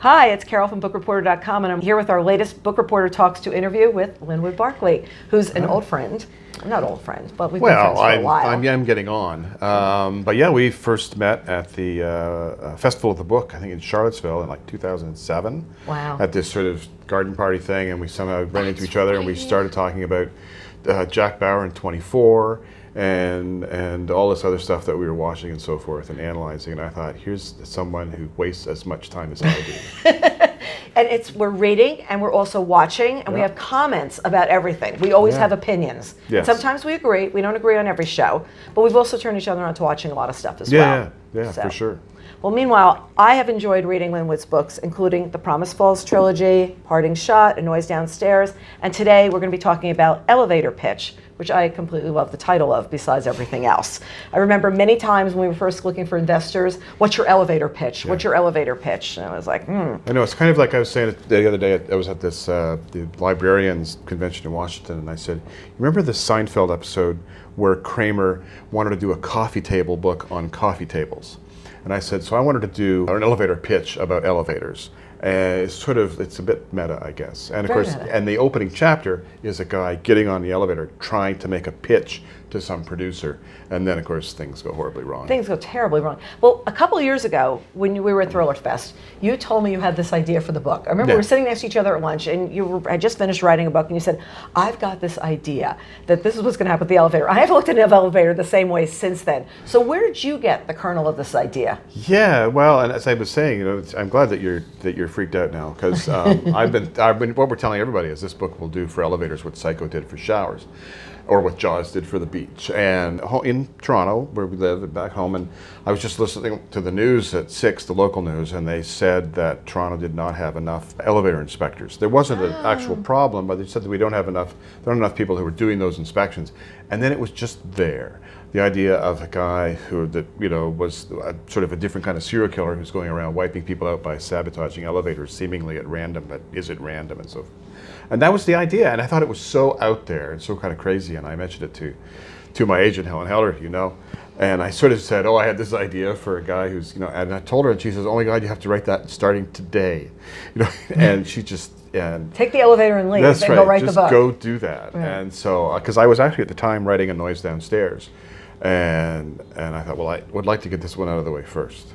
Hi, it's Carol from Bookreporter.com, and I'm here with our latest Book Reporter Talks to interview with Linwood Barclay, who's an old friend. Not old friends, but we've been friends for a while. I'm getting on. But yeah, we first met at the Festival of the Book, I think in Charlottesville in like 2007. Wow. At this sort of garden party thing, and we somehow ran into each other, and we started talking about Jack Bauer in 24, and all this other stuff that we were watching and so forth and analyzing. And I thought, here's someone who wastes as much time as I do. And we're reading and we're also watching, and we have comments about everything. We always have opinions. Yes. Sometimes we agree. We don't agree on every show, but we've also turned each other on to watching a lot of stuff as well. Yeah, for sure. Well, meanwhile, I have enjoyed reading Linwood's books, including the Promise Falls trilogy, Parting Shot, A Noise Downstairs, and today we're going to be talking about Elevator Pitch, which I completely love the title of, besides everything else. I remember many times when we were first looking for investors, what's your elevator pitch? What's your elevator pitch? And I was like, I know, it's kind of like I was saying the other day, I was at this the librarians convention in Washington, and I said, remember the Seinfeld episode where Kramer wanted to do a coffee table book on coffee tables? And I said, so I wanted to do an elevator pitch about elevators. It's a bit meta, I guess. And of course, and the opening chapter is a guy getting on the elevator trying to make a pitch to some producer. And then, of course, things go horribly wrong. Things go terribly wrong. Well, a couple of years ago, when we were at Thriller Fest, you told me you had this idea for the book. I remember we were sitting next to each other at lunch, and I just finished writing a book, and you said, I've got this idea that this is what's going to happen with the elevator. I haven't looked at an elevator the same way since then. So where did you get the kernel of this idea? Yeah, well, and as I was saying, I'm glad that you're freaked out now, because I've been what we're telling everybody is this book will do for elevators what Psycho did for showers, or what Jaws did for the beach. And in Toronto, where we live, back home, and I was just listening to the news at 6, the local news, and they said that Toronto did not have enough elevator inspectors. There wasn't an actual problem, but they said that there aren't enough people who were doing those inspections. And then it was just there. The idea of a guy who was sort of a different kind of serial killer who's going around wiping people out by sabotaging elevators seemingly at random, but is it random and so forth. And that was the idea, and I thought it was so out there and so kind of crazy, and I mentioned it to my agent, Helen Heller, and I sort of said, I had this idea for a guy who's, and I told her, and she says, oh my God, you have to write that starting today, and she just, take the elevator and leave. That's right. Go write just the book. Go do that. Right. And so, because I was actually at the time writing A Noise Downstairs, and I thought, well, I would like to get this one out of the way first.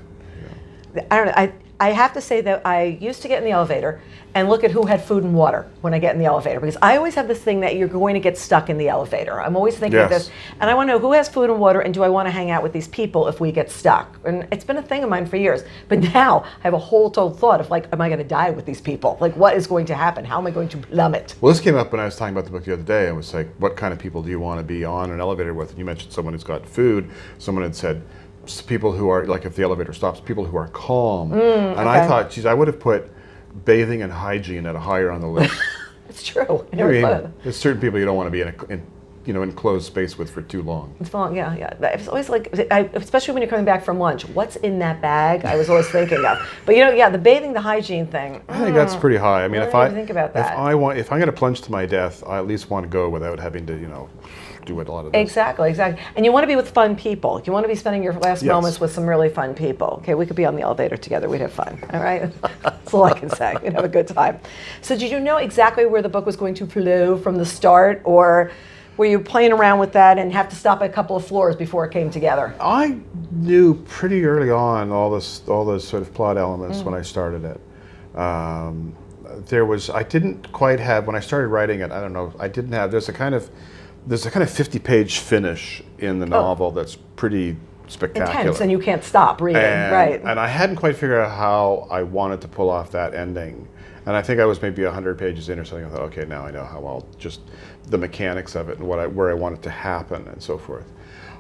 I don't know. I have to say that I used to get in the elevator and look at who had food and water when I get in the elevator, because I always have this thing that you're going to get stuck in the elevator. I'm always thinking of this, and I want to know who has food and water, and do I want to hang out with these people if we get stuck? And it's been a thing of mine for years. But now I have a whole total thought of, am I going to die with these people? What is going to happen? How am I going to plummet? Well, this came up when I was talking about the book the other day. I was like, what kind of people do you want to be on an elevator with? And you mentioned someone who's got food. Someone had said, people who are, if the elevator stops, people who are calm. And I thought, geez, I would have put bathing and hygiene at a higher on the list. It's true. There's certain people you don't want to be in enclosed space with for too long. It's long, yeah. It's always especially when you're coming back from lunch, what's in that bag? I was always thinking of. But the bathing, the hygiene thing. I think that's pretty high. I mean, if I think about that, if I'm going to plunge to my death, I at least want to go without having to, do what a lot of this. Exactly. And you want to be with fun people. You want to be spending your last moments with some really fun people. Okay, we could be on the elevator together. We'd have fun. All right? That's all I can say. We'd have a good time. So did you know exactly where the book was going to flow from the start, or were you playing around with that and have to stop at a couple of floors before it came together? I knew pretty early on all those sort of plot elements when I started it. I didn't quite have, when I started writing it, I don't know, I didn't have, there's a kind of 50-page finish in the novel that's pretty spectacular. Intense, and you can't stop reading, right. And I hadn't quite figured out how I wanted to pull off that ending. And I think I was maybe 100 pages in or something. I thought, okay, now I know how I'll just the mechanics of it and where I want it to happen and so forth.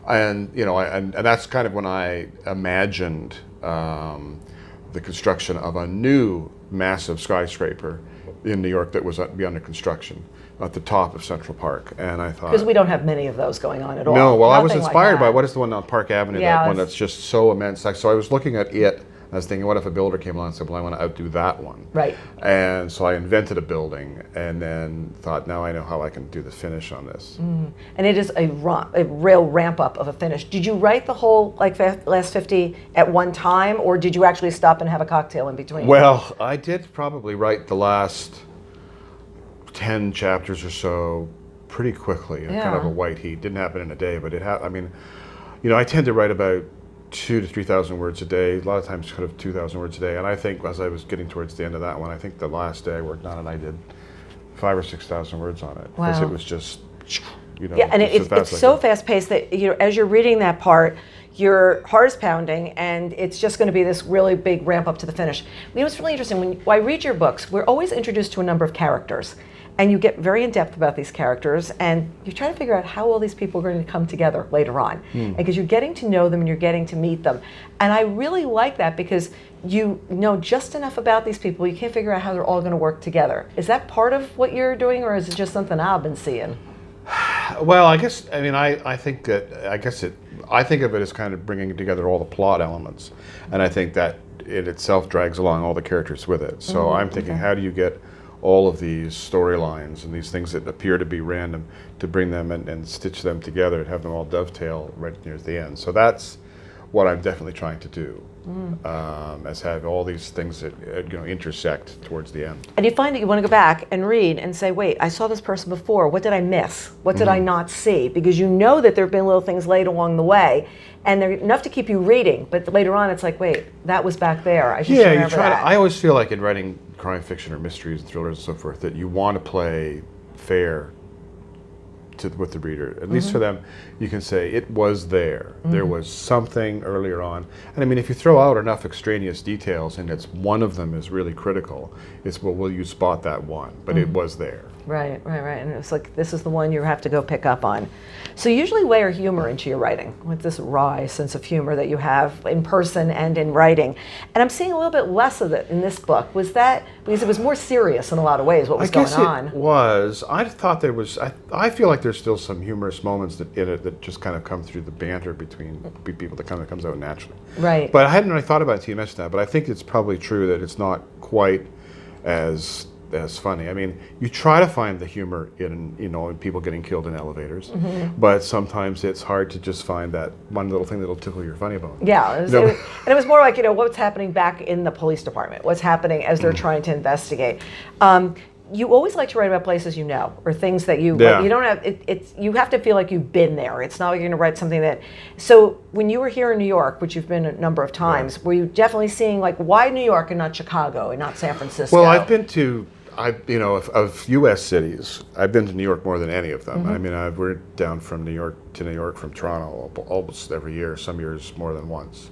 And and that's kind of when I imagined the construction of a new massive skyscraper in New York that was be under construction at the top of Central Park. And I thought, because we don't have many of those going on at all. No, well, Nothing I was inspired like by what is the one on Park Avenue, that one that's just so immense. So I was looking at it I was thinking, what if a builder came along and said, well, I want to outdo that one. Right. And so I invented a building and then thought, now I know how I can do the finish on this. And it is a real ramp up of a finish. Did you write the whole last 50 at one time, or did you actually stop and have a cocktail in between? Well, I did probably write the last 10 chapters or so pretty quickly, kind of a white heat. Didn't happen in a day, but I mean, I tend to write about 2,000 to 3,000 words a day, a lot of times kind of 2,000 words a day. And I think as I was getting towards the end of that one, I think the last day I worked on it, I did 5,000 or 6,000 words on it. Wow. Because it was just, Yeah, and it's so fast paced that as you're reading that part, your heart is pounding, and it's just going to be this really big ramp up to the finish. It's really interesting. When I read your books, we're always introduced to a number of characters. And you get very in depth about these characters, and you try to figure out how all these people are going to come together later on. Because you're getting to know them and you're getting to meet them. And I really like that because you know just enough about these people, you can't figure out how they're all going to work together. Is that part of what you're doing, or is it just something I've been seeing? Well, I guess, I think I think of it as kind of bringing together all the plot elements. And I think that it itself drags along all the characters with it. So I'm thinking, how do you get all of these storylines and these things that appear to be random to bring them and stitch them together and have them all dovetail right near the end. So that's what I'm definitely trying to do, as have all these things that intersect towards the end. And you find that you want to go back and read and say, wait, I saw this person before. What did I miss? What did I not see? Because you know that there have been little things laid along the way, and they're enough to keep you reading. But later on, it's like, wait, that was back there. I should remember that. I always feel like in writing crime fiction or mysteries and thrillers and so forth that you want to play fair with the reader. At least for them, you can say it was there. There was something earlier on. And I mean, if you throw out enough extraneous details and it's one of them is really critical, it's, well, will you spot that one? But it was there. Right. And it's like, this is the one you have to go pick up on. So you usually layer humor into your writing with this wry sense of humor that you have in person and in writing. And I'm seeing a little bit less of it in this book. Was that because it was more serious in a lot of ways, what was going on? It was. I thought there was, I feel like there's still some humorous moments in it that just kind of come through the banter between people that kind of comes out naturally. Right. But I hadn't really thought about it until you mentioned that, but I think it's probably true that it's not quite as funny. I mean, you try to find the humor in people getting killed in elevators, but sometimes it's hard to just find that one little thing that'll tickle your funny bone. Yeah, and it was more like, what's happening back in the police department, what's happening as they're trying to investigate. You always like to write about places or things that you don't have. You have to feel like you've been there. It's not like you're going to write something that. So when you were here in New York, which you've been a number of times, were you definitely seeing like why New York and not Chicago and not San Francisco? Well, I've been to. Of U.S. cities, I've been to New York more than any of them. I mean, we're down from New York to New York from Toronto almost every year, some years more than once.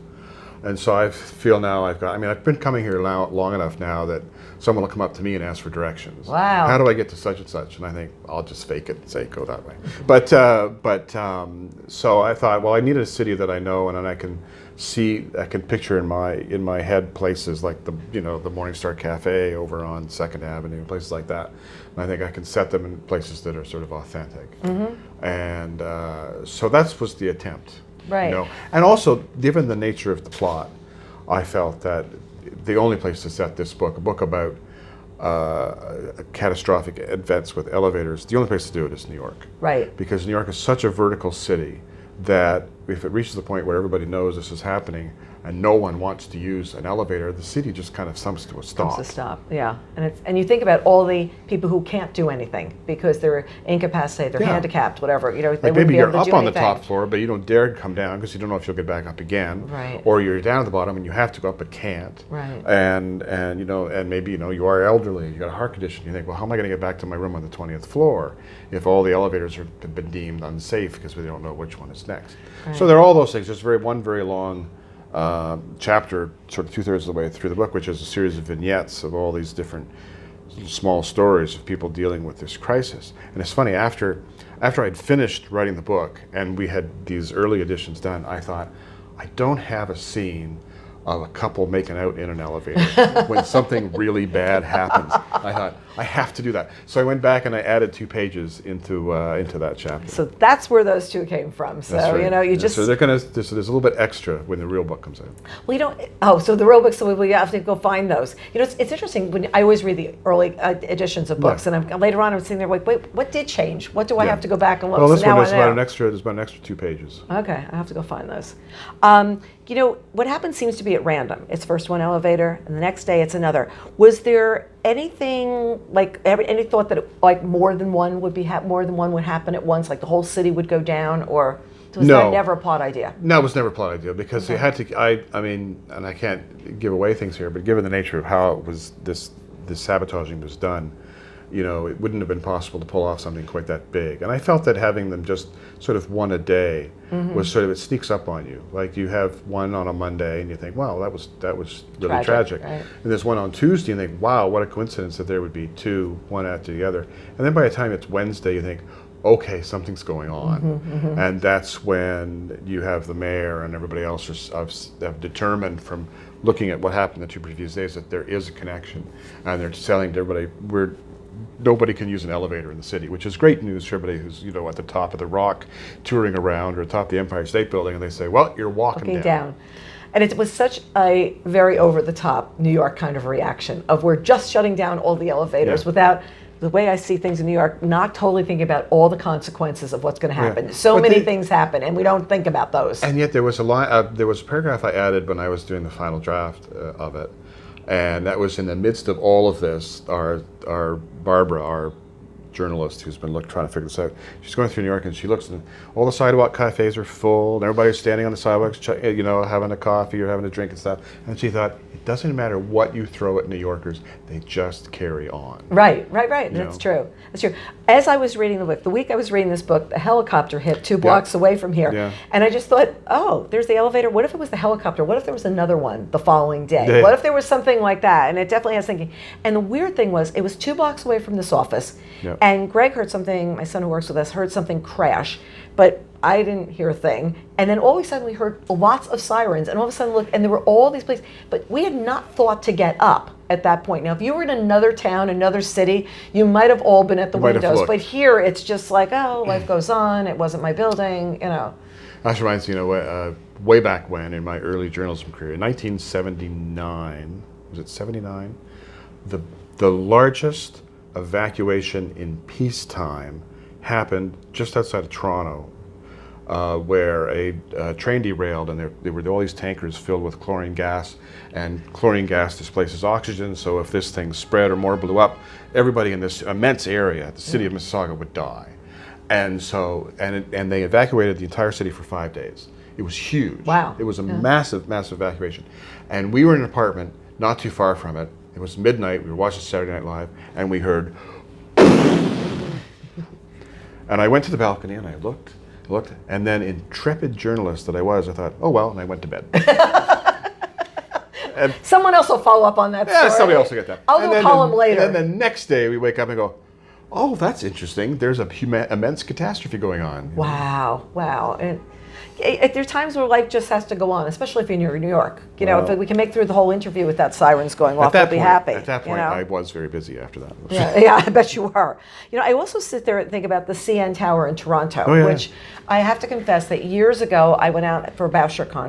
And so I feel now I've been coming here long enough now that someone will come up to me and ask for directions. Wow. How do I get to such and such? And I think I'll just fake it and say, go that way. But so I thought, well, I needed a city that I know and then I can picture in my head places like the Morningstar Cafe over on 2nd Avenue, places like that. And I think I can set them in places that are sort of authentic. And so that was the attempt. Right. And also, given the nature of the plot, I felt that the only place to set this book, a book about catastrophic events with elevators, the only place to do it is New York. Right. Because New York is such a vertical city that if it reaches the point where everybody knows this is happening and no one wants to use an elevator, the city just kind of comes to a stop. Yeah. And you think about all the people who can't do anything because they're incapacitated, they're handicapped, whatever. They wouldn't maybe be you're able to up do on anything. the top floor, but you don't dare come down because you don't know if you'll get back up again. Right. Or you're down at the bottom and you have to go up but can't. Right. And maybe you are elderly, you got a heart condition. You think, well, how am I going to get back to my room on the 20th floor if all the elevators have been deemed unsafe because we don't know which one is next? Right. So there are all those things. There's one very long chapter, sort of 2/3 of the way through the book, which is a series of vignettes of all these different small stories of people dealing with this crisis. And it's funny, after I'd finished writing the book and we had these early editions done, I thought, I don't have a scene of a couple making out in an elevator when something really bad happens. I thought, I have to do that. So I went back and I added 2 pages into that chapter. So that's where those 2 came from. So, That's right. you just... So there's a little bit extra when the real book comes out. Well, you don't... Oh, so the real books, so we have to go find those. It's interesting, when I always read the early editions of books, and later on I'm sitting there like, wait, what did change? What do I have to go back and look? Well, this so one, now there's about an extra 2 pages. Okay, I have to go find those. What happens seems to be at random. It's first one elevator, and the next day it's another. Was there anything like any thought that like more than one would happen at once, like the whole city would go down, or was that never a plot idea? No, it was never a plot idea because you had to. I mean, and I can't give away things here, but given the nature of how it was this sabotaging was done, it wouldn't have been possible to pull off something quite that big. And I felt that having them just sort of one a day was sort of, it sneaks up on you. Like you have one on a Monday and you think, wow, that was really tragic. Right. And there's one on Tuesday and you think, wow, what a coincidence that there would be 2, one after the other. And then by the time it's Wednesday, you think, okay, something's going on. And that's when you have the mayor and everybody else have determined from looking at what happened the 2 previous days that there is a connection. And they're telling everybody, nobody can use an elevator in the city, which is great news for everybody who's at the top of the Rock touring around or atop the Empire State Building, and they say, well, you're walking down. And it was such a very over-the-top New York kind of reaction of we're just shutting down all the elevators without, the way I see things in New York, not totally thinking about all the consequences of what's going to happen. So many things happen, and we don't think about those. And yet there was a paragraph I added when I was doing the final draft of it. And that was in the midst of all of this. Our Barbara, our journalist who's been trying to figure this out, she's going through New York and she looks and all the sidewalk cafes are full and everybody's standing on the sidewalks, having a coffee or having a drink and stuff. And she thought, it doesn't matter what you throw at New Yorkers, they just carry on. Right. That's true. As I was reading the book, the week I was reading this book, the helicopter hit 2 blocks away from here. Yeah. And I just thought, oh, there's the elevator. What if it was the helicopter? What if there was another one the following day? What if there was something like that? And it definitely has thinking. And the weird thing was, it was 2 blocks away from this office. Yep. And Greg heard something, my son who works with us, heard something crash. But I didn't hear a thing. And then all of a sudden we heard lots of sirens, and all of a sudden look, and there were all these places, but we had not thought to get up at that point. Now, if you were in another town, another city, you might have all been at the windows, but here it's just like, oh, life goes on, it wasn't my building, That reminds me, way back when, in my early journalism career, in 1979, was it 79? The largest evacuation in peacetime happened just outside of Toronto, where a train derailed and there were all these tankers filled with chlorine gas, and chlorine gas displaces oxygen, so if this thing spread or more blew up, everybody in this immense area, the city of Mississauga, would die. And so, and they evacuated the entire city for 5 days. It was huge. Wow. It was a massive, massive evacuation. And we were in an apartment not too far from it. It was midnight, we were watching Saturday Night Live, and we heard and I went to the balcony and I looked, and then intrepid journalist that I was, I thought, oh well, and I went to bed. And someone else will follow up on that story. Yeah, somebody else will get that. I'll do a column later. And then the next day we wake up and go, oh, that's interesting. There's a immense catastrophe going on. Wow. And there are times where life just has to go on, especially if you're in New York. If we can make through the whole interview without sirens going off, we'll be happy. At that point, I was very busy after that. Yeah, I bet you were. I also sit there and think about the CN Tower in Toronto, which I have to confess that years ago I went out for BoucherCon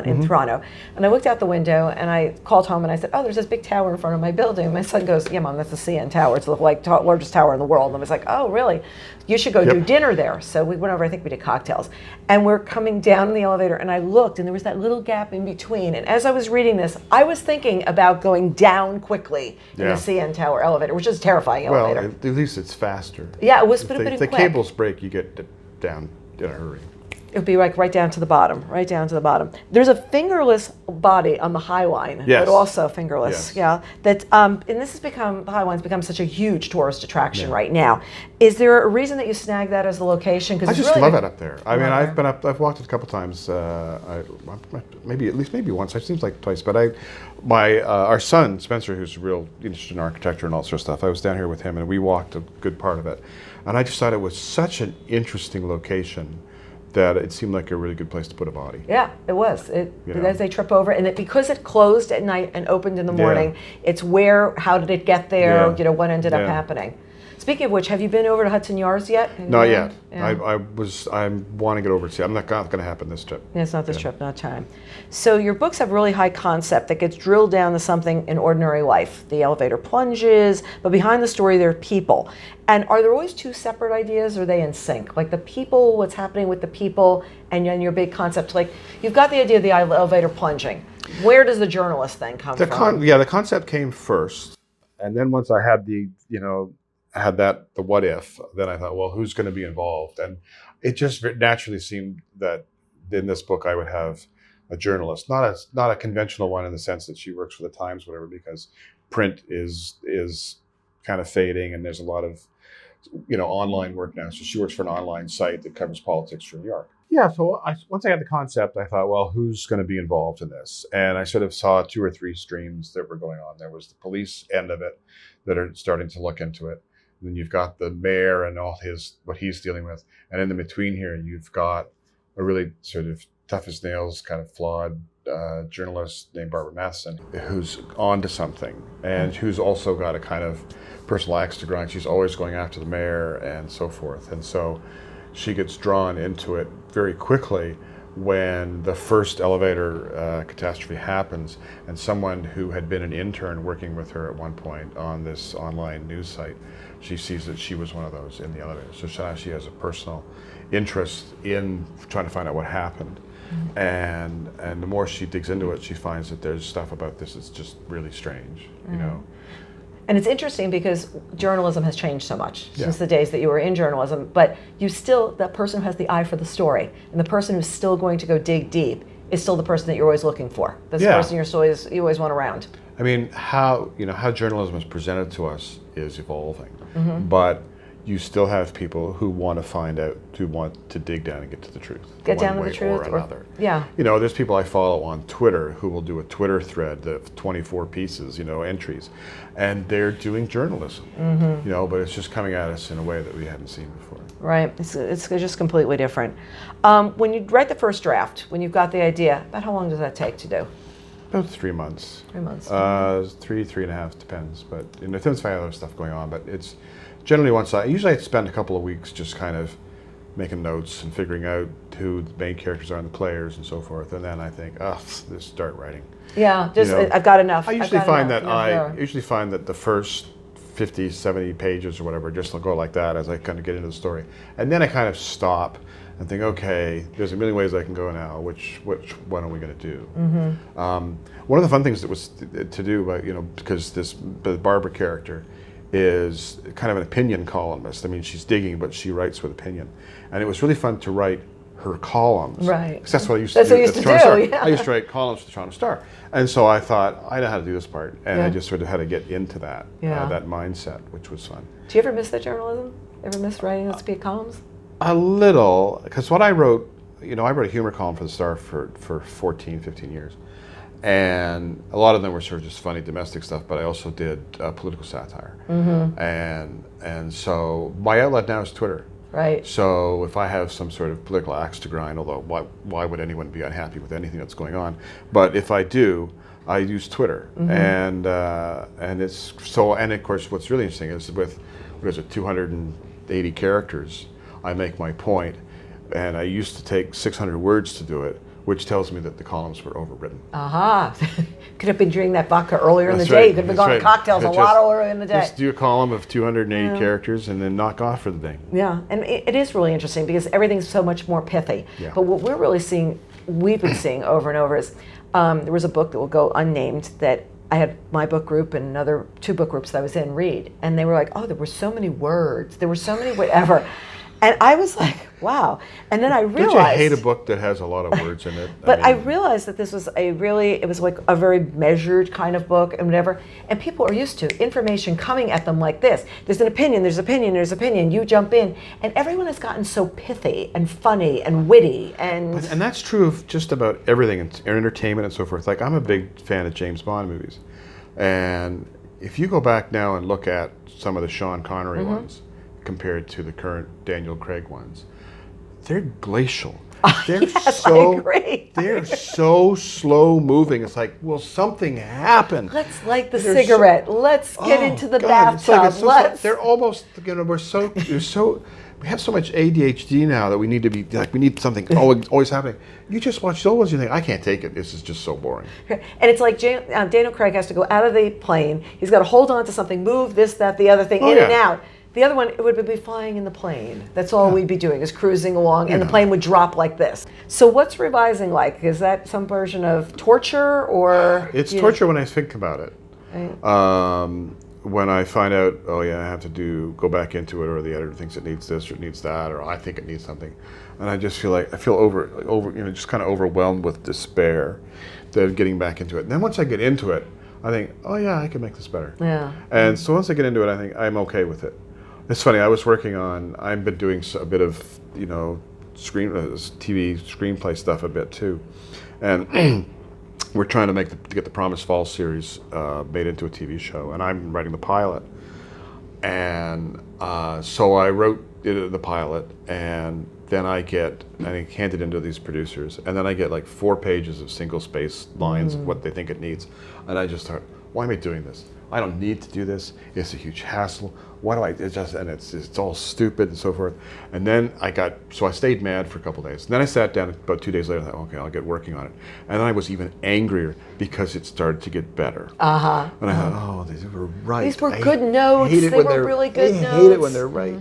in Toronto, and I looked out the window and I called home and I said, oh, there's this big tower in front of my building. And my son goes, yeah, Mom, that's the CN Tower. It's the largest tower in the world. And I was like, oh, really? You should go do dinner there. So we went over, I think we did cocktails. And we're coming down in the elevator and I looked and there was that little gap in between. And as I was reading this, I was thinking about going down quickly in the CN Tower elevator, which is a terrifying elevator. Well, at least it's faster. Yeah, it was quick. If the cables break, you get down in a hurry. It would be like right down to the bottom. There's a fingerless body on the High Line, but also fingerless. Yes. Yeah, that and the High Line's become such a huge tourist attraction right now. Is there a reason that you snagged that as the location? I just love it up there. I mean, I've been up. I've walked it a couple times. Maybe once. It seems like twice. But our son Spencer, who's real interested in architecture and all sorts of stuff. I was down here with him, and we walked a good part of it. And I just thought it was such an interesting location that it seemed like a really good place to put a body. Yeah, it was. As they trip over, and because it closed at night and opened in the morning, it's how did it get there? What ended up happening. Speaking of which, have you been over to Hudson Yards yet? Not yet. Yeah. I want to get over to see. I'm not going to happen this trip. Yeah, it's not this trip, not time. So your books have really high concept that gets drilled down to something in ordinary life. The elevator plunges, but behind the story there are people. And are there always two separate ideas, or are they in sync? Like the people, what's happening with the people, and then your big concept. Like you've got the idea of the elevator plunging. Where does the journalist thing come from? The concept came first, and then once I had the what if, then I thought, well, who's going to be involved? And it just naturally seemed that in this book I would have a journalist, not a conventional one in the sense that she works for the Times, whatever, because print is kind of fading, and there's a lot of online work now. So she works for an online site that covers politics for New York. Yeah, so once I got the concept, I thought, well, who's going to be involved in this? And I sort of saw 2 or 3 streams that were going on. There was the police end of it that are starting to look into it. Then you've got the mayor and what he's dealing with. And in the between here, you've got a really sort of tough as nails, kind of flawed journalist named Barbara Matheson, who's on to something and who's also got a kind of personal axe to grind. She's always going after the mayor and so forth. And so she gets drawn into it very quickly when the first elevator catastrophe happens, and someone who had been an intern working with her at one point on this online news site, she sees that she was one of those in the elevator. So now she has a personal interest in trying to find out what happened. And the more she digs into it, she finds that there's stuff about this that's just really strange, And it's interesting because journalism has changed so much since the days that you were in journalism, but that person who has the eye for the story, and the person who's still going to go dig deep is still the person that you're always looking for. That's the person you always want around. I mean, how journalism is presented to us is evolving, but you still have people who want to find out, who want to dig down and get to the truth. Get down to the truth, or another. There's people I follow on Twitter who will do a Twitter thread of 24 pieces, entries, and they're doing journalism. But it's just coming at us in a way that we hadn't seen before. Right. It's just completely different. When you write the first draft, when you've got the idea, about how long does that take to do? About 3 months. 3 months. 3.5 depends, but it depends if I have other stuff going on. But it's generally usually I spend a couple of weeks just kind of making notes and figuring out who the main characters are and the players and so forth, and then I think, just start writing. Yeah, I've got enough. I usually find that the first 50, 70 pages or whatever just go like that as I kind of get into the story, and then I kind of stop and think, okay, there's a million ways I can go now. Which one are we going to do? One of the fun things that was to do, because the Barbara character is kind of an opinion columnist. I mean, she's digging, but she writes with opinion, and it was really fun to write her columns. Right. Because that's what I used to do. That's what you used to do. Yeah. I used to write columns for the Toronto Star, and so I thought I know how to do this part, and I just sort of had to get into that that mindset, which was fun. Do you ever miss the journalism? Ever miss writing those big columns? A little, because what I wrote, I wrote a humor column for the Star for 14, 15 years. And a lot of them were sort of just funny domestic stuff, but I also did political satire. And so my outlet now is Twitter. Right. So if I have some sort of political axe to grind, although why would anyone be unhappy with anything that's going on? But if I do, I use Twitter. And it's so, and of course what's really interesting is with, 280 characters, I make my point, and I used to take 600 words to do it, which tells me that the columns were overwritten. Could have been drinking that vodka earlier in the day. You could have been going to cocktails a lot earlier in the day. Just do a column of 280 characters and then knock off for the day. Yeah, and it is really interesting because everything's so much more pithy. Yeah. But what we've been seeing over and over is there was a book that will go unnamed that I had my book group and another 2 book groups that I was in read, and they were like, there were so many words, there were so many whatever. And I was like, wow. And then I realized... Don't you hate a book that has a lot of words in it? But I realized that this was it was like a very measured kind of book and whatever. And people are used to information coming at them like this. There's an opinion, there's opinion, there's opinion. You jump in. And everyone has gotten so pithy and funny and witty. And that's true of just about everything in entertainment and so forth. Like, I'm a big fan of James Bond movies. And if you go back now and look at some of the Sean Connery ones, compared to the current Daniel Craig ones, they're glacial. They're Yes, I agree. They're so slow moving. It's like, will something happen? Let's light the They're cigarette. Let's get into the God, it's like- bathtub. it's so- Let's. They're almost, we have so much ADHD now that we need to be, like, we need something always happening. You just watch those ones, you think, I can't take it. This is just so boring. And it's like Daniel Craig has to go out of the plane. He's got to hold on to something, move this, that, the other thing, in and out. The other one, it would be flying in the plane. That's all we'd be doing, is cruising along, and the plane would drop like this. So what's revising like? Is that some version of torture, or? It's torture when I think about it. Right. When I find out, I have to go back into it, or the editor thinks it needs this or it needs that, or I think it needs something, and I just feel just kind of overwhelmed with despair, of getting back into it. And then once I get into it, I think, I can make this better. Yeah. And so once I get into it, I think I'm okay with it. It's funny. I've been doing a bit of TV screenplay stuff a bit too, and. We're trying to get the Promised Falls series made into a TV show, and I'm writing the pilot. And so I wrote the pilot, and then I hand it into these producers, and then I get like 4 pages of single-space lines of what they think it needs, and I just thought, why am I doing this? I don't need to do this. It's a huge hassle. Why do I? It's all stupid and so forth. And then I stayed mad for a couple of days. And then I sat down about 2 days later and thought, okay, I'll get working on it. And then I was even angrier because it started to get better. And I thought, these were right. These were good notes. They were really good notes. I hate it when they're right.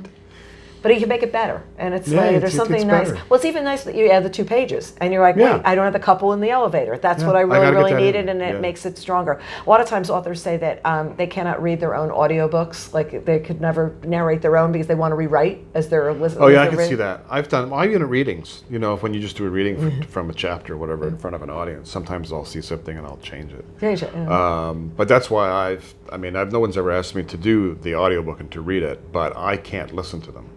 But you can make it better, and it's like there's something nice. Better. Well, it's even nice that you add the 2 pages, and you're like, wait, I don't have the couple in the elevator. That's what I really needed, and it makes it stronger. A lot of times, authors say that they cannot read their own audiobooks, like they could never narrate their own because they want to rewrite as they're listening. Oh yeah, I can see that. I've done even at readings. When you just do a reading from a chapter or whatever in front of an audience, sometimes I'll see something and I'll change it. Yeah. But that's why no one's ever asked me to do the audiobook and to read it, but I can't listen to them.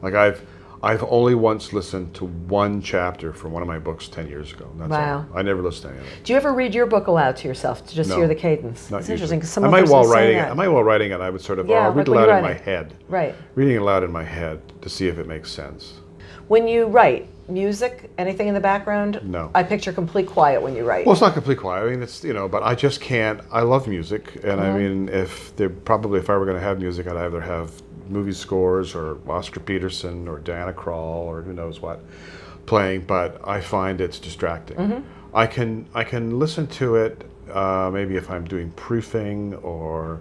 Like I've only once listened to 1 chapter from one of my books 10 years ago. That's all. I never listened to any of it. Do you ever read your book aloud to yourself to just hear the cadence? Not it's usually. Interesting because some I might while writing it, I would sort of read aloud in my head. Right. Reading aloud in my head to see if it makes sense. When you write, music, anything in the background? No. I picture complete quiet when you write. Well, it's not complete quiet. I mean, it's but I just can't. I love music, and I mean, if I were going to have music, I'd either have movie scores or Oscar Peterson or Diana Krall or who knows what playing, but I find it's distracting. I can listen to it maybe if I'm doing proofing or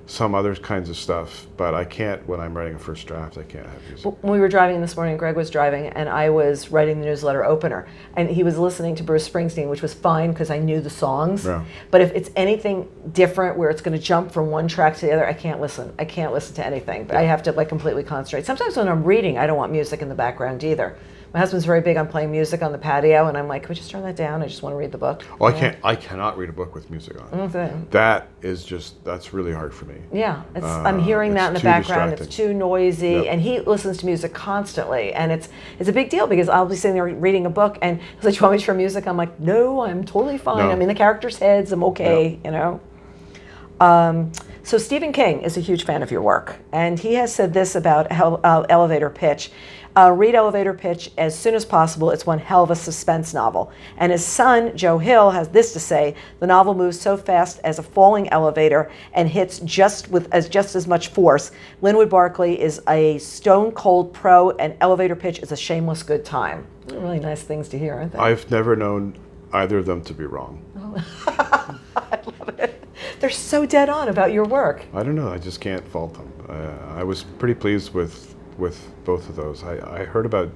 some other kinds of stuff, but I can't when I'm writing a first draft. I can't have music. When we were driving this morning, Greg was driving, and I was writing the newsletter opener, and he was listening to Bruce Springsteen, which was fine because I knew the songs. Yeah. But if it's anything different where it's going to jump from one track to the other, I can't listen. I can't listen to anything. But I have to completely concentrate. Sometimes when I'm reading, I don't want music in the background either. My husband's very big on playing music on the patio, and I'm like, can we just turn that down? I just want to read the book. Oh, I cannot read a book with music on. Okay. That's really hard for me. Yeah, I'm hearing that in the background. Distracting. It's too noisy, and he listens to music constantly, and it's a big deal because I'll be sitting there reading a book, and he's like, "Do you want me to turn music?" I'm like, "No, I'm totally fine. No. I'm in the characters' heads. I'm okay." No. So Stephen King is a huge fan of your work, and he has said this about elevator pitch. Read Elevator Pitch as soon as possible. It's one hell of a suspense novel. And his son, Joe Hill, has this to say: the novel moves so fast as a falling elevator and hits just as much force. Linwood Barclay is a stone cold pro, and Elevator Pitch is a shameless good time. Really nice things to hear, aren't they? I've never known either of them to be wrong. I love it. They're so dead on about your work. I don't know. I just can't fault them. I was pretty pleased with both of those. I heard about,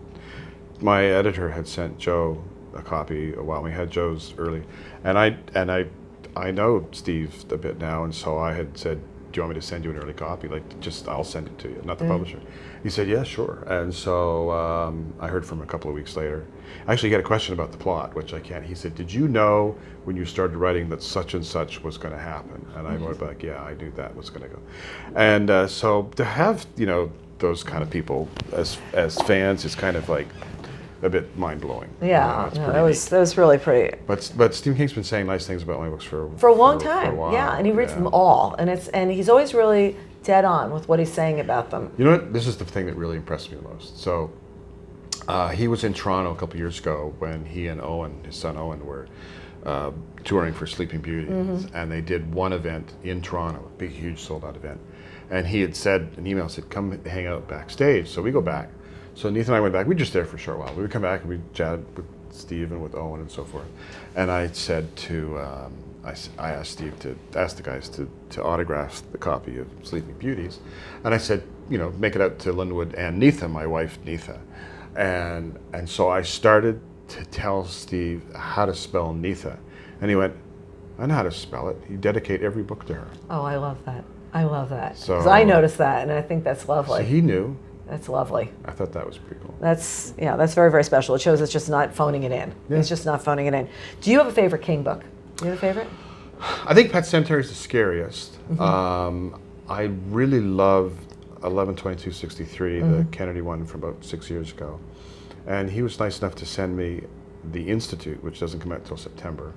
my editor had sent Joe a copy a while. We had Joe's early, and I know Steve a bit now, and so I had said, do you want me to send you an early copy? I'll send it to you, not the publisher. He said, yeah, sure. And so I heard from him a couple of weeks later. Actually, he had a question about the plot, which I can't. He said, did you know when you started writing that such and such was going to happen? And I went back, yeah, I knew that was going to go. And so to have, those kind of people as fans is kind of like a bit mind-blowing. Yeah, that was really pretty. But Stephen King's been saying nice things about my books for a long time. For a while. Yeah, and he reads them all, and he's always really dead on with what he's saying about them. You know what? This is the thing that really impressed me the most. So He was in Toronto a couple years ago when he and Owen, his son Owen, were touring for Sleeping Beauty, and they did one event in Toronto, a big, huge, sold-out event. And he had said, an email said, come hang out backstage. So we go back. So Nathan and I went back. We were just there for a short while. We would come back and we chatted with Steve and with Owen and so forth. And I said to, I asked Steve to ask the guys to autograph the copy of Sleeping Beauties. And I said, make it out to Linwood and Neetha, my wife Neetha. And so I started to tell Steve how to spell Neetha. And he went, I know how to spell it. You dedicate every book to her. Oh, I love that. I love that. So Because I noticed that, and I think that's lovely. So he knew. That's lovely. I thought that was pretty cool. That's very, very special. It shows it's just not phoning it in. Yeah. It's just not phoning it in. Do you have a favorite King book? Do you have a favorite? I think Pet Semetary is the scariest. I really loved 11/22/63, the Kennedy one from about 6 years ago. And he was nice enough to send me The Institute, which doesn't come out until September,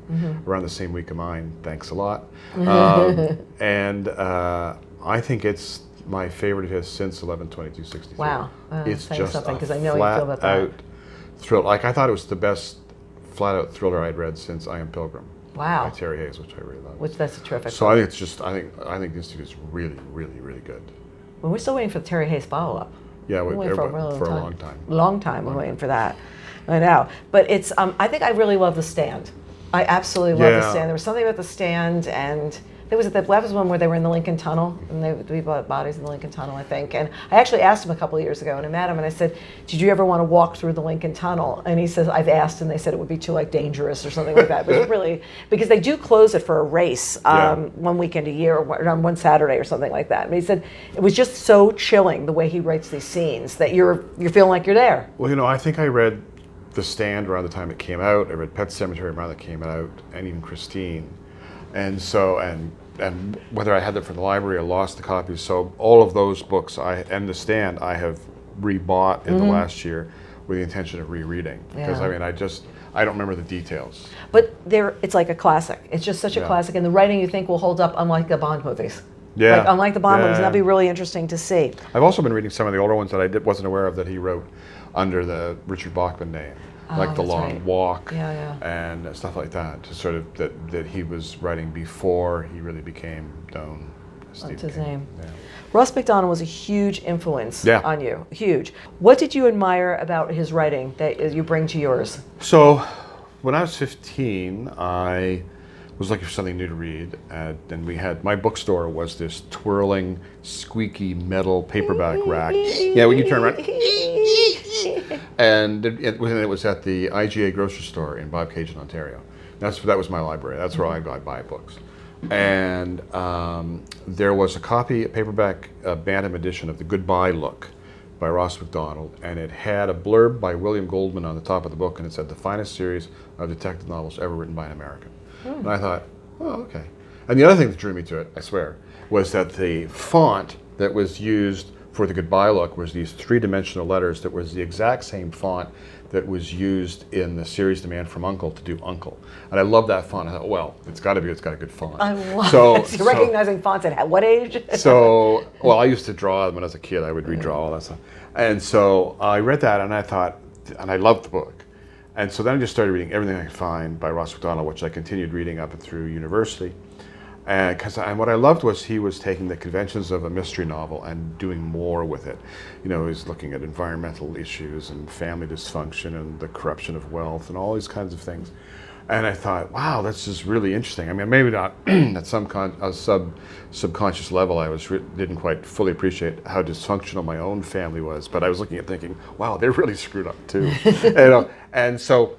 around the same week of mine. Thanks a lot. And I think it's my favorite of his since 11/22/63. Wow. It's saying just something, a 'cause I know you feel about that. flat-out thrill. Like, I thought it was the best flat-out thriller I'd read since I Am Pilgrim. Wow. By Terry Hayes, which I really love. Which that's a terrific So book. I think it's just, I think The Institute is really, really, really good. Well, we're still waiting for the Terry Hayes follow-up. Yeah, We're waiting for a long time. Long time we're waiting for that. I know. But it's, I think I really love The Stand. I absolutely love The Stand. There was something about The Stand, and that was one where they were in the Lincoln Tunnel, and we bought bodies in the Lincoln Tunnel, I think. And I actually asked him a couple of years ago, and I met him, and I said, did you ever want to walk through the Lincoln Tunnel? And he says, I've asked, and they said it would be too dangerous or something like that. But it really, because they do close it for a race one weekend a year, or on one Saturday or something like that. But he said it was just so chilling the way he writes these scenes that you're feeling like you're there. Well, I think I read The Stand around the time it came out. I read Pet Semetary around the time it came out, and even Christine. And so, and whether I had them from the library or lost the copies, so all of those books and The Stand I have rebought in the last year with the intention of rereading. Because I don't remember the details. But it's like a classic. It's just such a classic, and the writing you think will hold up, unlike the Bond movies. Yeah. Like, unlike the Bond movies, that'd be really interesting to see. I've also been reading some of the older ones that I wasn't aware of that he wrote under the Richard Bachman name. Like The Long Walk and stuff like that, to sort of that he was writing before he really became known as Steve That's his King. name. Yeah. Russ Macdonald was a huge influence on you, huge. What did you admire about his writing that you bring to yours? So, when I was 15, I was looking for something new to read, and my bookstore was this twirling, squeaky metal paperback rack. Yeah, when you turn around. And it was at the IGA grocery store in Bobcaygeon, Ontario. That was my library. That's where I buy books. And there was a paperback Bantam edition of The Goodbye Look by Ross Macdonald, and it had a blurb by William Goldman on the top of the book, and it said, the finest series of detective novels ever written by an American. And I thought, oh, okay. And the other thing that drew me to it, I swear, was that the font that was used for The Goodbye Look was these three-dimensional letters that was the exact same font that was used in the series The Man from U.N.C.L.E. to do Uncle. And I love that font. I thought, well, it's got a good font. I love it. You're recognizing fonts at what age? I used to draw when I was a kid. I would redraw all that stuff. And so I read that, and I thought, and I loved the book. And so then I just started reading everything I could find by Ross Macdonald, which I continued reading up and through university. And what I loved was he was taking the conventions of a mystery novel and doing more with it. He was looking at environmental issues and family dysfunction and the corruption of wealth and all these kinds of things. And I thought, wow, this is really interesting. I mean, maybe not at some subconscious level, I didn't quite fully appreciate how dysfunctional my own family was, but I was looking at thinking, wow, they're really screwed up too. And so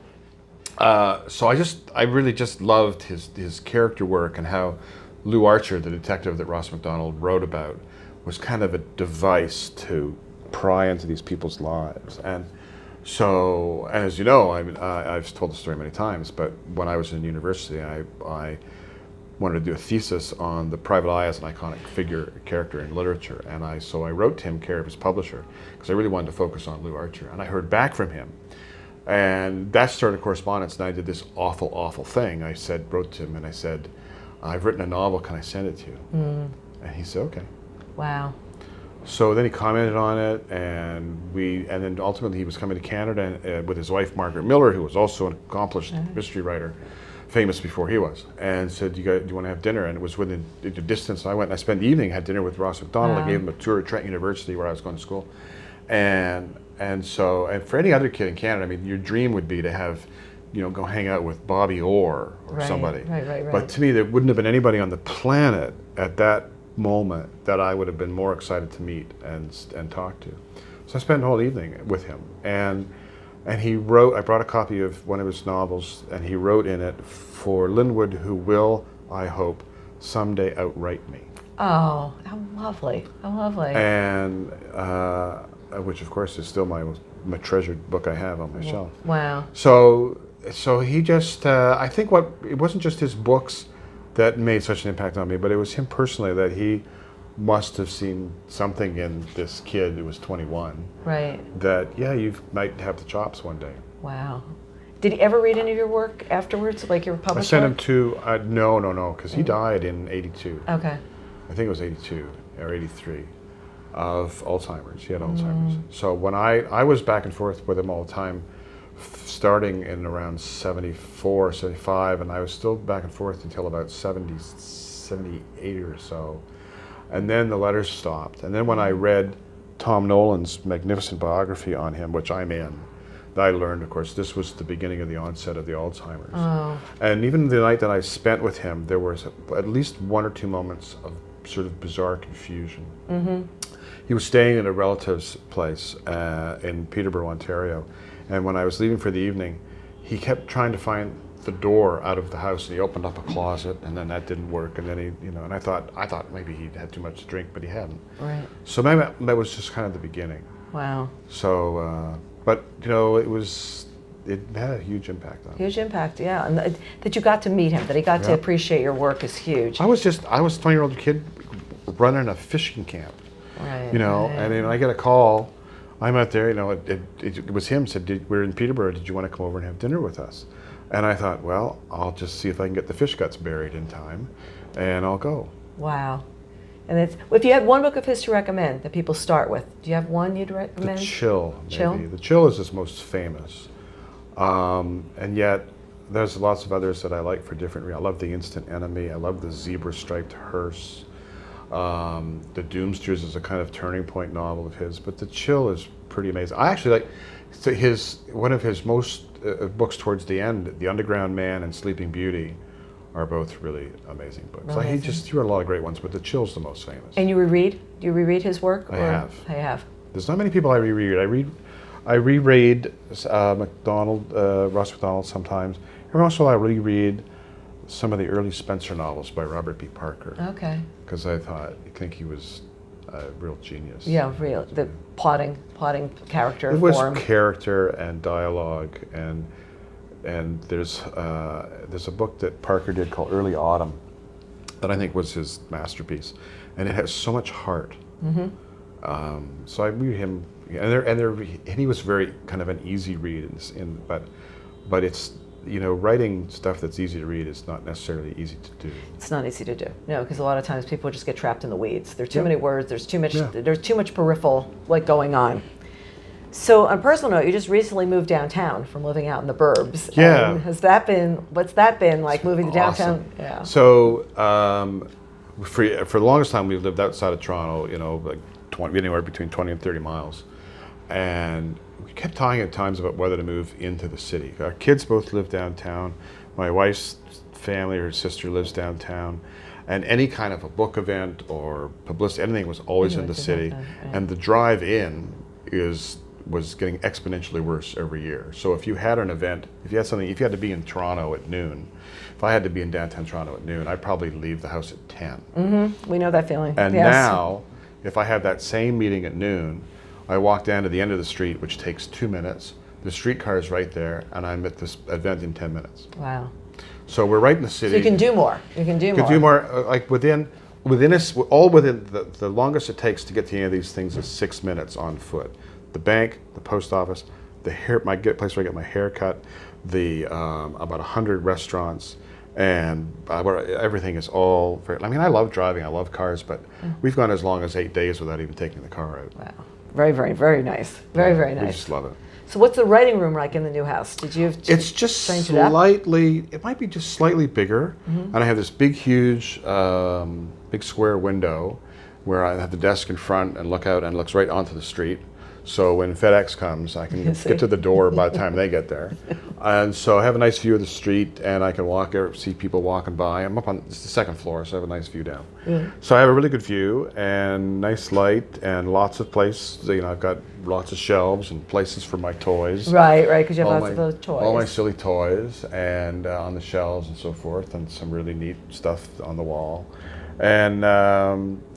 I really just loved his character work, and how Lou Archer, the detective that Ross Macdonald wrote about, was kind of a device to pry into these people's lives. And as you know, I've told the story many times, but when I was in university, I wanted to do a thesis on the private eye as an iconic character in literature, and so I wrote to him, care of his publisher, because I really wanted to focus on Lou Archer, and I heard back from him. And that started correspondence, and I did this awful, awful thing. I wrote to him, and I said, I've written a novel, can I send it to you? And he said, okay. Wow. So then he commented on it, and then ultimately he was coming to Canada with his wife Margaret Miller, who was also an accomplished mystery writer, famous before he was, and said, "Do you want to have dinner?" And it was within the distance. I went and I spent the evening, had dinner with Ross Macdonald. I gave him a tour of Trent University where I was going to school, and for any other kid in Canada, I mean, your dream would be to have, go hang out with Bobby Orr or somebody. Right. But to me, there wouldn't have been anybody on the planet at that moment that I would have been more excited to meet and talk to. So I spent the whole evening with him, and he wrote. I brought a copy of one of his novels, and he wrote in it, "For Linwood, who will, I hope, someday outright me." Oh, how lovely! How lovely! And which, of course, is still my treasured book I have on my shelf. Wow. So he just, I think it wasn't just his books that made such an impact on me, but it was him personally, that he must have seen something in this kid who was 21. Right. That, you might have the chops one day. Wow. Did he ever read any of your work afterwards, like your published I sent work? him to, no, because he died in 82. Okay. I think it was 82 or 83 of Alzheimer's. He had Alzheimer's. So when I was back and forth with him all the time, starting in around 74, 75, and I was still back and forth until about 70, 78 or so. And then the letters stopped. And then when I read Tom Nolan's magnificent biography on him, which I'm in, I learned, of course, this was the beginning of the onset of the Alzheimer's. Oh. And even the night that I spent with him, there was at least one or two moments of sort of bizarre confusion. Mm-hmm. He was staying at a relative's place in Peterborough, Ontario. And when I was leaving for the evening, he kept trying to find the door out of the house, and he opened up a closet, and then that didn't work. And then and I thought maybe he'd had too much to drink, but he hadn't. Right. So maybe that was just kind of the beginning. Wow. So, but it had a huge impact on me. Huge impact, yeah. And that you got to meet him, that he got to appreciate your work is huge. I was a 20-year-old kid running a fishing camp. Right. And then I get a call. I'm out there, it was him, said, we're in Peterborough, did you want to come over and have dinner with us? And I thought, well, I'll just see if I can get the fish guts buried in time, and I'll go. Wow. And if you had one book of his to recommend that people start with, do you have one you'd recommend? The Chill, maybe. Chill? The Chill is his most famous. And yet, there's lots of others that I like for different reasons. I love The Instrant Enemy. I love the zebra-striped Hearse. The Doomsters is a kind of turning point novel of his, but The Chill is pretty amazing. I actually like one of his most books towards the end, The Underground Man and Sleeping Beauty, are both really amazing books. Amazing. He wrote a lot of great ones, but The Chill's the most famous. And you reread? Do you reread his work? I have. I have. There's not many people I reread. I reread Macdonald, Ross Macdonald sometimes. Every once in a while I reread some of the early Spencer novels by Robert B. Parker. Okay. Because I think he was a real genius. Yeah, real. The plotting character It was form. character and dialogue, and there's a book that Parker did called Early Autumn that I think was his masterpiece, and it has so much heart. Mm-hmm. So I read him, and he was very kind of an easy read, but it's. Writing stuff that's easy to read is not necessarily easy to do. It's not easy to do. No, because a lot of times people just get trapped in the weeds. There's too many words. There's too much peripheral going on. So on a personal note, you just recently moved downtown from living out in the burbs. Yeah. And what's that been like, moving to downtown? Awesome. Yeah. So for the longest time we lived outside of Toronto, anywhere between 20 and 30 miles. And we kept talking at times about whether to move into the city. Our kids both live downtown. My wife's family, her sister lives downtown. And any kind of a book event or publicity, anything was always in the city. Right. And the drive in was getting exponentially worse every year. So if you had an event, if you had to be in Toronto at noon, if I had to be in downtown Toronto at noon, I'd probably leave the house at 10. Mm-hmm. We know that feeling. And now, if I have that same meeting at noon, I walk down to the end of the street, which takes 2 minutes. The streetcar is right there, and I'm at this event in 10 minutes. Wow. So we're right in the city. So you can do more. You can do more. Like within the longest it takes to get to any of these things is 6 minutes on foot. The bank, the post office, place where I get my hair cut, about 100 restaurants, And everything is all very, I mean, I love driving, I love cars, but we've gone as long as 8 days without even taking the car out. Wow. Very, very, very nice. Very nice. We just love it. So what's the writing room like in the new house? It's just slightly, it might be just slightly bigger. And I have this big, huge, big square window where I have the desk in front and look out, and it looks right onto the street. So when FedEx comes, I can get to the door by the time they get there. And so I have a nice view of the street, and I can walk there, see people walking by. I'm up on the second floor, so I have a nice view down. So I have a really good view and nice light and lots of places. You know, I've got lots of shelves and places for my toys. Right, because you have lots of those toys. All my silly toys and on the shelves and so forth, and some really neat stuff on the wall. And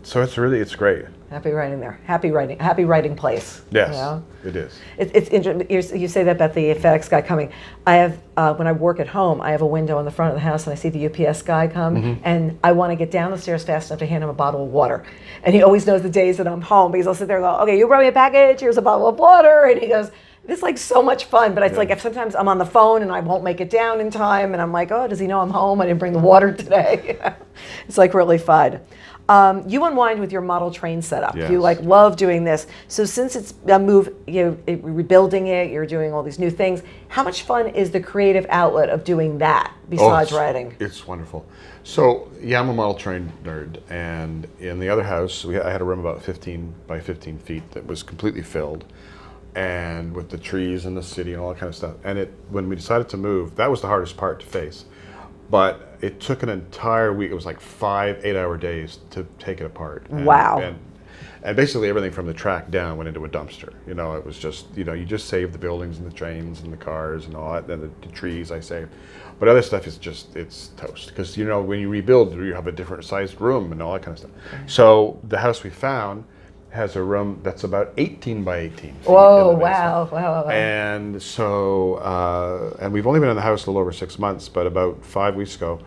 so it's great. Happy writing there. Happy writing place. Yes, you know? it is. It's interesting. You say that about the FedEx guy coming. I have when I work at home, I have a window on the front of the house, and I see the UPS guy come, and I want to get down the stairs fast enough to hand him a bottle of water. And he always knows the days that I'm home because I'll sit there and go, "Okay, you brought me a package. Here's a bottle of water," and he goes, "It's like so much fun." But it's like if sometimes I'm on the phone and I won't make it down in time, and I'm like, "Oh, does he know I'm home? I didn't bring the water today." It's like really fun. You unwind with your model train setup. Yes. You like love doing this. So since it's a move, rebuilding it, you're doing all these new things. How much fun is the creative outlet of doing that besides writing? It's wonderful. So yeah, I'm a model train nerd, and in the other house, I had a room about 15 by 15 feet that was completely filled, and with the trees and the city and all that kind of stuff. And when we decided to move, that was the hardest part to face. But it took an entire week. It was like 5 8-hour days to take it apart. Wow. And basically everything from the track down went into a dumpster. You know, it was just, you just save the buildings and the trains and the cars and all that, and the trees I saved. But other stuff is just, it's toast. Because, when you rebuild, you have a different sized room and all that kind of stuff. So the house we found has a room that's about 18 by 18 feet. Whoa, wow. And so, and we've only been in the house a little over 6 months, but about 5 weeks ago,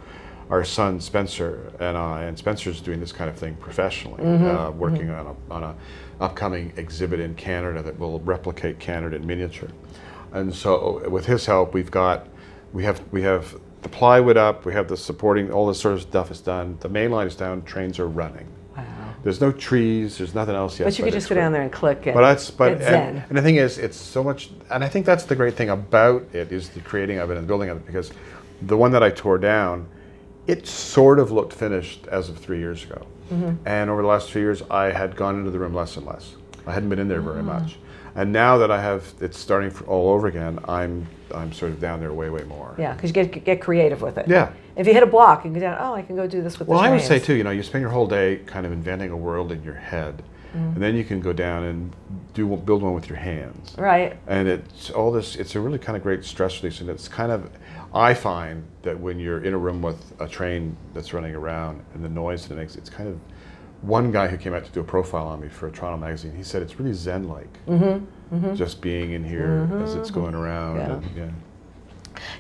our son Spencer and Spencer's doing this kind of thing professionally, working on a upcoming exhibit in Canada that will replicate Canada in miniature. And so with his help, we have the plywood up, we have the supporting, all this sort of stuff is done, the main line is down, trains are running. There's no trees. There's nothing else yet. But you could just go down there and click it. And the thing is, it's so much. And I think that's the great thing about it is the creating of it and building of it. Because the one that I tore down, it sort of looked finished as of 3 years ago. And over the last 3 years, I had gone into the room less and less. I hadn't been in there very much. And now that it's starting all over again, I'm sort of down there way more. Yeah, because you get creative with it. Yeah. If you hit a block, you can go down, I can go do this with the trains. Well, I would say too, you spend your whole day kind of inventing a world in your head, and then you can go down and build one with your hands. Right. And it's a really kind of great stress release, and it's kind of, I find that when you're in a room with a train that's running around and the noise that it makes, it's kind of, one guy who came out to do a profile on me for a Toronto magazine, he said it's really zen-like, just being in here as it's going around.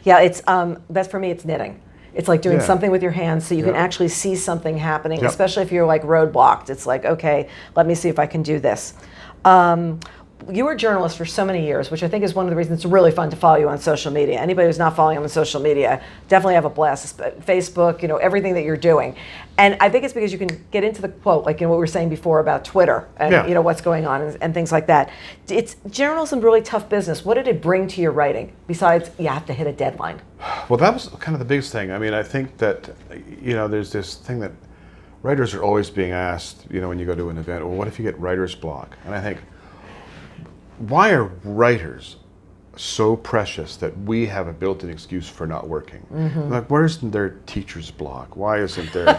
Yeah, it's that's for me. It's knitting. It's like doing something with your hands so you can actually see something happening, especially if you're like roadblocked. It's like, okay, let me see if I can do this. You were a journalist for so many years, which I think is one of the reasons it's really fun to follow you on social media. Anybody who's not following you on social media, definitely have a blast. Facebook, everything that you're doing. And I think it's because you can get into the quote, like what we were saying before about Twitter and what's going on and things like that. It's journalism, really tough business. What did it bring to your writing besides you have to hit a deadline? Well, that was kind of the biggest thing. I mean, I think that, there's this thing that writers are always being asked, when you go to an event, well, what if you get writer's block? And I think, why are writers so precious that we have a built-in excuse for not working? Like, where isn't there teacher's block? Why isn't there,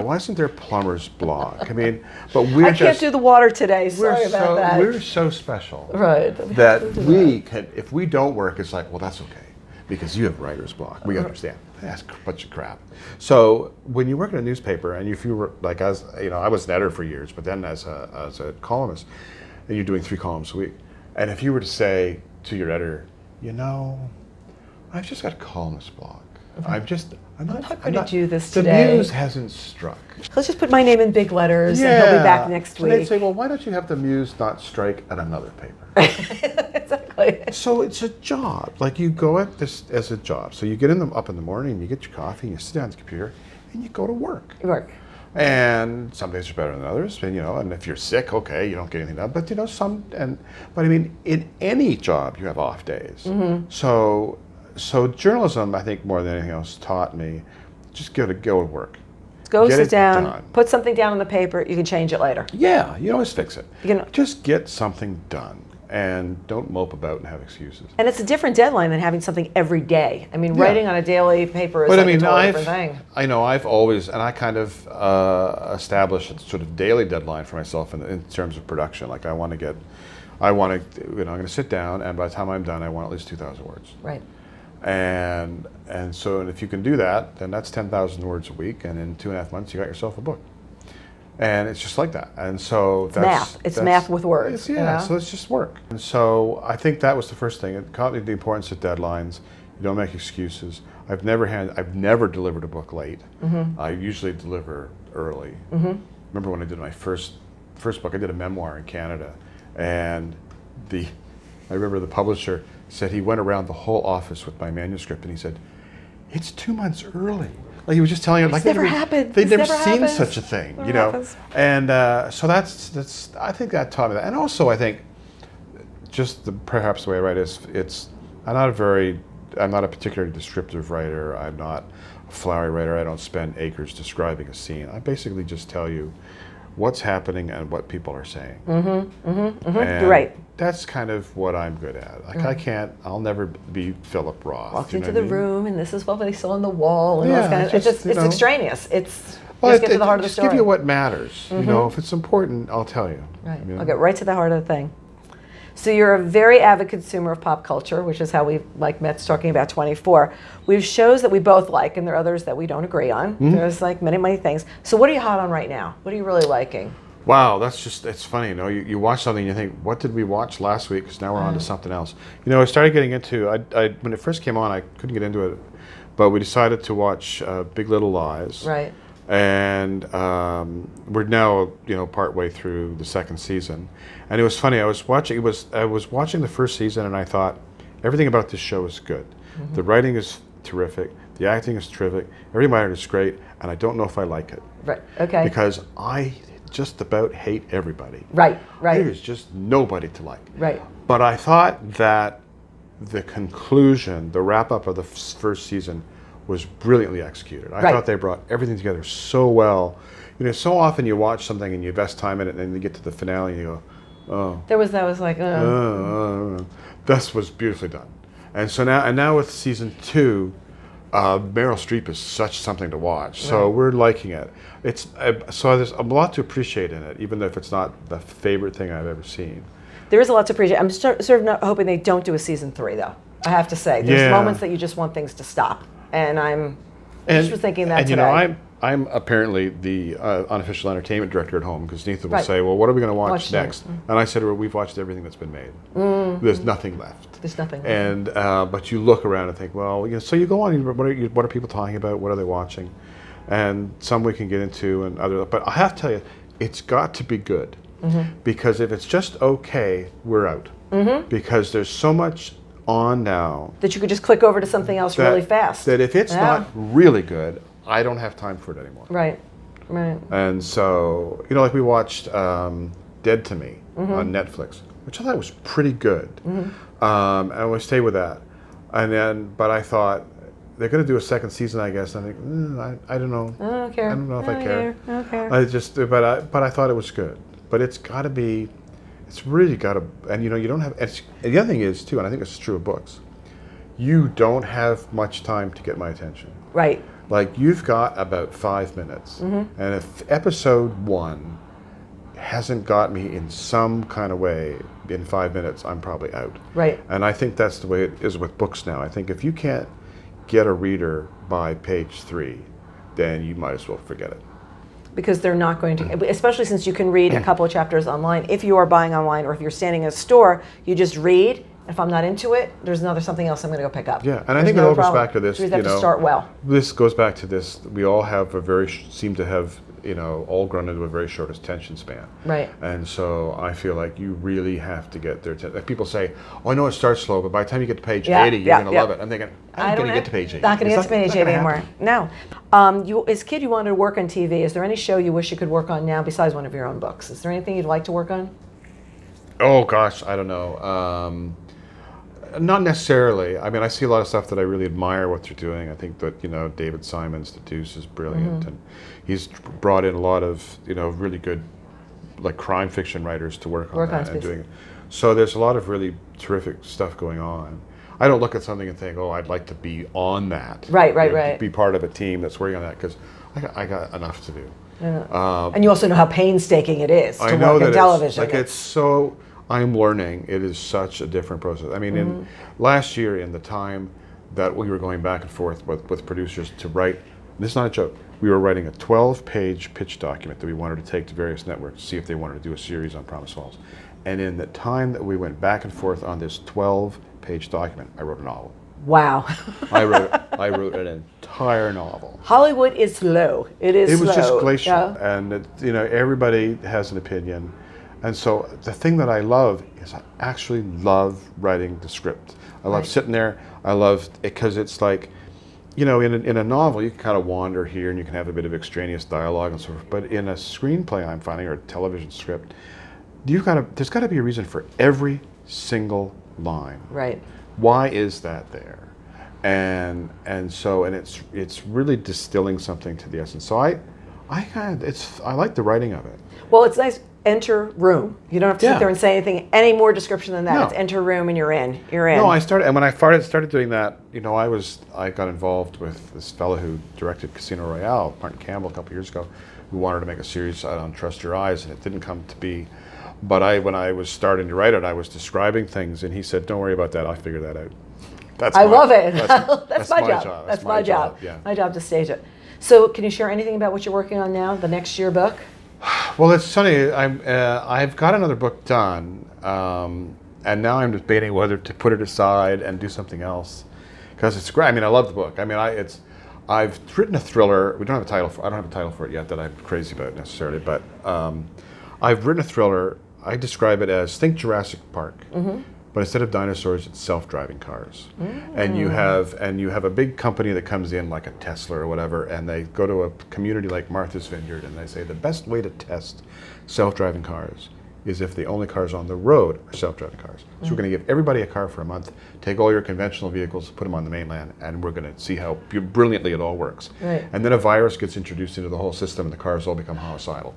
why isn't there plumber's block? I mean, but I can't do the water today. Sorry about that. We're so special, right? That we can. If we don't work, it's like, well, that's okay, because you have writer's block. We understand. That's a bunch of crap. So when you work in a newspaper, and if you were like us, I was an editor for years, but then as a columnist. And you're doing 3 columns a week. And if you were to say to your editor, I've just got a columnist block. I'm not going to do this the today. muse hasn't struck. Let's just put my name in big letters and he'll be back next week. And they'd say, well, why don't you have the muse not strike at another paper? Exactly. So it's a job. Like you go at this as a job. So you get up in the morning, you get your coffee, and you sit down at the computer, and you go to work. You work. And some days are better than others, and and if you're sick, okay, you don't get anything done. But but I mean, in any job, you have off days. Mm-hmm. So journalism, I think, more than anything else, taught me just go to work. Go Get sit it down, done. put something down on the paper. You can change it later. Yeah, you always fix it. You can, just get something done, and don't mope about and have excuses. and it's a different deadline than having something every day. I mean, writing on a daily paper is a totally different thing. I know I've always, and I kind of established a sort of daily deadline for myself in terms of production. Like I'm going to sit down, and by the time I'm done, I want at least 2,000 words. Right. And so if you can do that, then that's 10,000 words a week, and in 2.5 months you got yourself a book. And it's just like that. And so it's math with words. So it's just work. And so I think that was the first thing. It taught me the importance of deadlines. You don't make excuses. I've never delivered a book late. Mm-hmm. I usually deliver early. Mm-hmm. Remember when I did my first book, I did a memoir in Canada, and I remember the publisher said he went around the whole office with my manuscript, and he said, "It's 2 months early." Like he was just telling it, like never happened. They'd never never seen happens. such a thing, Never happens. And so that's I think that taught me that, and also I think just perhaps the way I write is I'm not a particularly descriptive writer. I'm not a flowery writer. I don't spend acres describing a scene. I basically just tell you what's happening and what people are saying. Mm-hmm. Mm-hmm. Mm-hmm. And you're right. That's kind of what I'm good at. Like I'll never be Philip Roth. Walked into the room, and this is what they saw on the wall, and those kind of, it's extraneous. It's Well, get to the heart of the story. Just give you what matters. If it's important, I'll tell you. Right. I'll get right to the heart of the thing. So you're a very avid consumer of pop culture, which is how we like Matt's talking about 24. We have shows that we both like, and there are others that we don't agree on. Mm-hmm. There's like many things. So what are you hot on right now? What are you really liking? Wow, it's funny, you watch something and you think, what did we watch last week? Because now we're on to something else. I started getting into, when it first came on, I couldn't get into it, but we decided to watch Big Little Lies. Right. And we're now, part way through the second season. And it was funny, I was watching the first season and I thought, everything about this show is good. Mm-hmm. The writing is terrific, the acting is terrific, everybody is great, and I don't know if I like it. Right, okay. Because I just about hate everybody. Right. There's just nobody to like. Right. But I thought that the conclusion, the wrap-up of the first season was brilliantly executed. I thought they brought everything together so well. So often you watch something and you invest time in it and then you get to the finale and you go, oh. That was like, This was beautifully done. And so now with season 2, Meryl Streep is such something to watch, so we're liking it. So there's a lot to appreciate in it, even if it's not the favorite thing I've ever seen. There is a lot to appreciate. I'm sort of not hoping they don't do a season 3, though. I have to say, there's moments that you just want things to stop, and I just was thinking that today. I'm apparently the unofficial entertainment director at home, because Neitha will say, well, what are we going to watch next? Mm-hmm. And I said, well, we've watched everything that's been made. Mm-hmm. There's nothing left. There's nothing left. And but you look around and think, well, so you go on, what are people talking about? What are they watching? And some we can get into, and other. But I have to tell you, it's got to be good, because if it's just okay, we're out. Mm-hmm. Because there's so much on now that you could just click over to something else really fast. That if it's not really good, I don't have time for it anymore. Right. And so, like we watched Dead to Me on Netflix, which I thought was pretty good. Mm-hmm. And we stayed with that. And then, but I thought, they're going to do a second season, I guess. And I think, I don't know. I don't care. I don't know if I care. I don't care. But I thought it was good. But it's got to be, it's really got to, and you don't have, and the other thing is too, and I think it's true of books, you don't have much time to get my attention. Right. Like, you've got about 5 minutes. Mm-hmm. And if episode 1 hasn't got me in some kind of way in 5 minutes, I'm probably out. Right. And I think that's the way it is with books now. I think if you can't get a reader by page 3, then you might as well forget it. Because they're not going to, especially since you can read a couple of chapters online. If you are buying online or if you're standing in a store, you just read If I'm not into it, there's something else I'm going to go pick up. Yeah, and I think it all goes back to this. You have to start well. This goes back to this. We all have seem to have, all grown into a very short attention span. Right. And so I feel like you really have to get their attention. Like people say, "Oh, I know it starts slow, but by the time you get to page 80, you're going to love it." I'm thinking, I'm going to get to page 80. Not going to get to page 80 anymore. No. As a kid, you wanted to work on TV. Is there any show you wish you could work on now besides one of your own books? Is there anything you'd like to work on? Oh gosh, I don't know. Not necessarily. I mean, I see a lot of stuff that I really admire what they're doing. I think that David Simon's The Deuce is brilliant, and he's brought in a lot of really good like crime fiction writers to work on that and doing it. So there's a lot of really terrific stuff going on. I don't look at something and think, oh, I'd like to be on that. Right. Be part of a team that's working on that because I got enough to do. Yeah. And you also know how painstaking it is to work in television. It's so. I'm learning. It is such a different process. I mean, in last year, in the time that we were going back and forth with producers to write, this is not a joke, we were writing a 12-page pitch document that we wanted to take to various networks to see if they wanted to do a series on Promise Falls. And in the time that we went back and forth on this 12-page document, I wrote a novel. Wow. I wrote an entire novel. Hollywood is slow. It was just glacial. Yeah. And everybody has an opinion. And so the thing that I love is I actually love writing the script. I love sitting there. I love it because it's like, in a novel you can kind of wander here and you can have a bit of extraneous dialogue and so forth. But in a screenplay I'm finding, or a television script, there's got to be a reason for every single line. Right. Why is that there? And it's really distilling something to the essence. So I like the writing of it. Well, it's nice. Enter room. You don't have to sit there and say anything, any more description than that. No. It's enter room and you're in. No, when I started doing that, I got involved with this fellow who directed Casino Royale, Martin Campbell, a couple years ago, who wanted to make a series on Trust Your Eyes, and it didn't come to be. But when I was starting to write it, I was describing things, and he said, "Don't worry about that. I'll figure that out." I love it. That's my job. That's my job. Yeah. My job to stage it. So, can you share anything about what you're working on now? The next year book? Well, it's funny. I've got another book done, and now I'm debating whether to put it aside and do something else, because it's great. I mean, I love the book. I mean, I've written a thriller. I don't have a title for it yet that I'm crazy about necessarily, but I've written a thriller. I describe it as think Jurassic Park, but instead of dinosaurs, it's self-driving cars. And you have a big company that comes in, like a Tesla or whatever, and they go to a community like Martha's Vineyard, and they say the best way to test self-driving cars is if the only cars on the road are self-driving cars. So we're going to give everybody a car for a month, take all your conventional vehicles, put them on the mainland, and we're going to see how brilliantly it all works. Right. And then a virus gets introduced into the whole system, and the cars all become homicidal.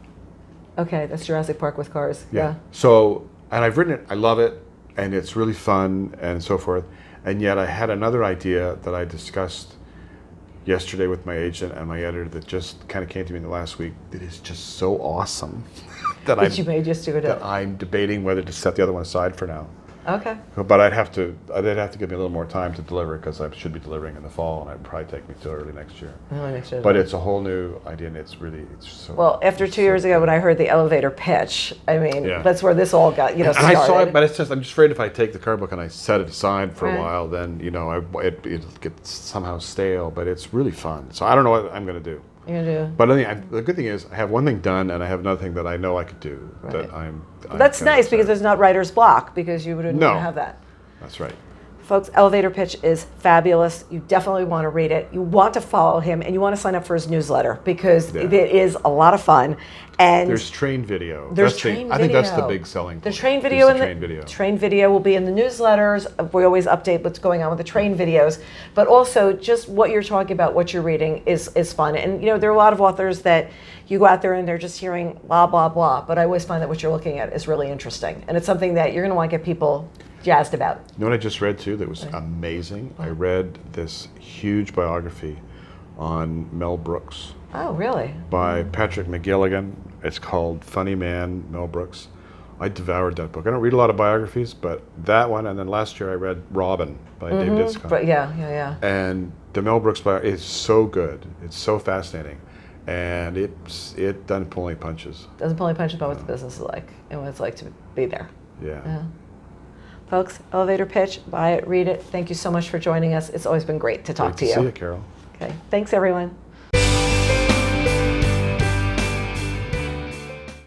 Okay, that's Jurassic Park with cars. Yeah. So, and I've written it, I love it, and it's really fun and so forth. And yet I had another idea that I discussed yesterday with my agent and my editor that just kind of came to me in the last week that is just so awesome that I'm debating whether to set the other one aside for now. Okay. But they'd have to give me a little more time to deliver, because I should be delivering in the fall, and it'd probably take me till early next year. But it's a whole new idea, and it's so. Well, after 2 years ago when I heard the elevator pitch, I mean, that's where this all got started. And I saw it, but I'm just afraid if I take the car book and I set it aside for a while, then it'll get somehow stale. But it's really fun. So I don't know what I'm going to do. You're gonna do. But the good thing is I have one thing done, and I have another thing that I know I could do. Right. That's nice, because there's not writer's block, because you wouldn't have that. That's right. Folks, Elevator Pitch is fabulous. You definitely want to read it. You want to follow him, and you want to sign up for his newsletter, because it is a lot I there's train video. I think that's the big selling point. The train video train video will be in the newsletters. We always update what's going on with the train videos, but also just what you're talking about, what you're reading is fun. And there are a lot of authors that you go out there and they're just hearing blah blah blah, but I always find that what you're looking at is really interesting, and it's something that you're going to want to get people jazzed about. You know what I just read too that was amazing? I read this huge biography on Mel Brooks. Oh, really? By Patrick McGilligan. It's called Funny Man, Mel Brooks. I devoured that book. I don't read a lot of biographies, but that one, and then last year I read Robin by David Itzcock. But yeah. And the Mel Brooks biography is so good. It's so fascinating. And it doesn't pull any punches. Doesn't pull any punches about what the business is like and what it's like to be there. Yeah. Folks, elevator pitch, buy it, read it. Thank you so much for joining us. It's always been great to talk to you. See you, Carol. Okay, thanks everyone.